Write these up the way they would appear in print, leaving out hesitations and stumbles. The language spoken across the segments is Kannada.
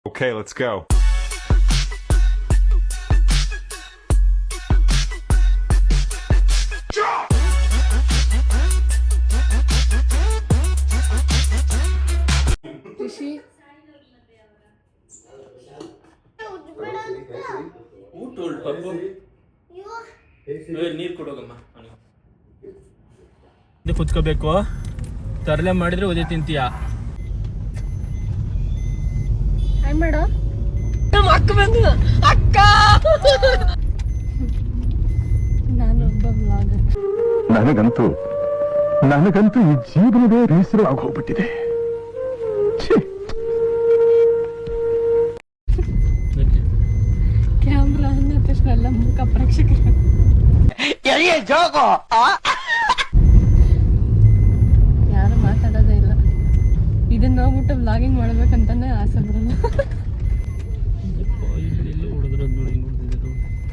Okay, let's go. ರಿಷಿ ಊಟ ಪಪ್ಪು ನೀರು ಕೊಡೋಗಮ್ಮ ಇದು ಕುತ್ಕೋಬೇಕು. ತರಲೆ ಮಾಡಿದ್ರೆ ಒದೆ ತಿಂತೀಯ. ಹಾಯ್ ಮಾಡು. ನಮ್ಮ ಅಕ್ಕ ಬಂದು ಅಕ್ಕ ನಾನೊಬ್ಬ ವ್ಲಾಗರ್. ನನಗಂತೂ ಈ ಜೀವನವೇ ಬೇಸರ ಆಗೋಗ್ಬಿಟ್ಟಿದೆ. ಕ್ಯಾಮ್ರಾ ಅಂದ ತಕ್ಷಣ ಎಲ್ಲ ಮುಖ ಪ್ರೇಕ್ಷಕರು ಯಾರು ಮಾತಾಡೋದೇ ಇಲ್ಲ. ಇದನ್ನ ನೋಡ್ಬಿಟ್ಟು ವ್ಲಾಗಿಂಗ್ ಮಾಡ್ಬೇಕಂತಾನೆ ಆಸೆ ಬರಲ್ಲ.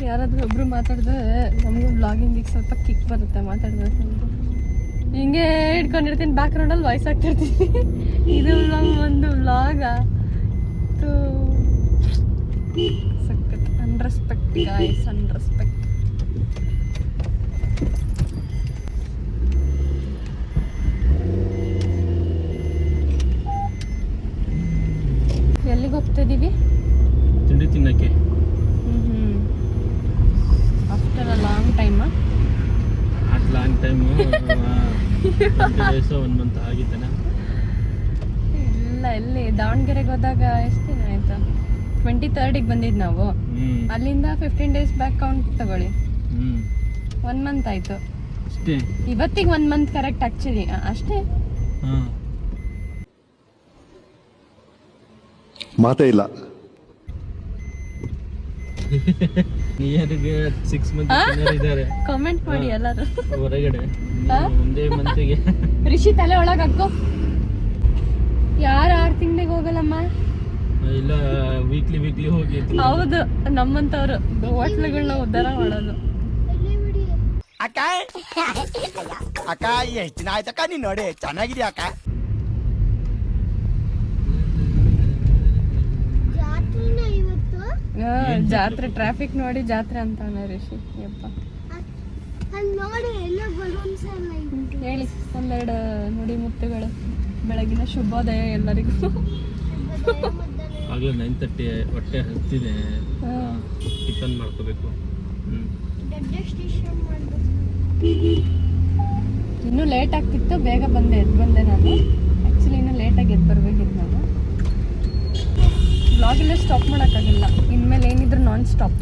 ಯಾರಾದ್ರೂ ಒಬ್ರು ಮಾತಾಡಿದ್ರೆ ನಮಗೂ ವ್ಲಾಗಿಂಗಿಗೆ ಸ್ವಲ್ಪ ಕಿಕ್ ಬರುತ್ತೆ ಮಾತಾಡ್ಬೇಕು. ಹಿಂಗೆ ಹಿಡ್ಕೊಂಡಿರ್ತೀನಿ, ಬ್ಯಾಕ್ ಗ್ರೌಂಡಲ್ಲಿ ವಾಯ್ಸ್ ಆಗ್ತಿರ್ತೀನಿ. ಇದು ಒಂದು ವ್ಲಾಗ ಸಖತ್ ಅನ್ರೆಸ್ಪೆಕ್ಟ್ ಗಾಯ್ಸ್, ಅನ್ರೆಸ್ಪೆಕ್ಟ್. ಎಲ್ಲಿಗೆ ಹೋಗ್ತಿದ್ದೀವಿ? ತಿಂಡಿ ತಿನ್ನಕ್ಕೆ. After a long time. Long time 20 days 1 month ಆಗಿದ್ದಾನೆ. ಇಲ್ಲ, ಎಲ್ಲಿ ದಾವಣಗೆರೆಗೆ ಹೋದಾಗ ಎಷ್ಟು ದಿನ ಆಯ್ತು? 23rd ಬಂದಿದ್ದು ನಾವು. ಅಲ್ಲಿಂದ 15 days ಬ್ಯಾಕ್ ಕೌಂಟ್ ತಗೊಳ್ಳಿ. 1 month ಆಯ್ತು ಅಷ್ಟೇ. ಇವತ್ತಿಗೆ 1 month ಕರೆಕ್ಟ್ ಆಕ್ಚುಲಿ ಅಷ್ಟೇ. ಮಾತೇ ಇಲ್ಲ. ನಿಯರ್ಗೆ 6 months ಇದ್ದಾರೆ. ಕಾಮೆಂಟ್ ಮಾಡಿ ಎಲ್ಲರೂ ಹೊರಗಡೆ. ಒಂದೇ ಮಂತಿಗೆ ರಿಷಿ ತಲೆ ಒಳಗೆ ಹಾಕೋ. ಯಾರು 6 ತಿಂಗಳಿಗೆ ಹೋಗಲ್ಲಮ್ಮ. ಇಲ್ಲ, ವೀಕ್ಲಿ ಹೋಗಿ. ಹೌದು, ನಮ್ಮಂತವ್ರು ಹೋಟ್ಲುಗಳನ್ನ ಉದ್ಧಾರ ಮಾಡೋದು. ಅಕ್ಕ ಅಕ್ಕ ಎಷ್ಟು ದಿನ ಆಯ್ತಕ್ಕ ನೀನ್ ನೋಡಿ, ಚೆನ್ನಾಗಿದ್ಯಾ ಅಕ್ಕ? ಜಾತ್ರೆ ಟ್ರಾಫಿಕ್ ನೋಡಿ ಜಾತ್ರೆ ಅಂತಾನೆ ರಿಷಿ. ಯಪ್ಪ ಹೇಳಿ ಒಂದೆರಡು ನುಡಿ ಮುತ್ತುಗಳು. ಬೆಳಗಿನ ಶುಭೋದಯ ಎಲ್ಲರಿಗೂ. ಆಗಲೇ 9:30 ಹೊಟ್ಟೆ ಹತ್ತಿದೆ. ಟಿಫನ್ ಮಾಡ್ಕೋಬೇಕು. ಇನ್ನೂ ಲೇಟ್ ಆಗ್ತಿತ್ತು, ಬೇಗ ಎದ್ದು ಬಂದೆ ನಾನು. ಆ್ಯಕ್ಚುಲಿ ಇನ್ನೂ ಲೇಟಾಗಿ ಎದ್ದು ಬರ್ಬೇಕಿತ್ತು ನಾನು. ಬ್ಲಾಗೆಲ್ಲ ಸ್ಟಾಪ್ ಮಾಡೋಕ್ಕಾಗಲ್ಲ, ಇನ್ಮೇಲೆ ಏನಿದ್ರು ನಾನ್ ಸ್ಟಾಪ್.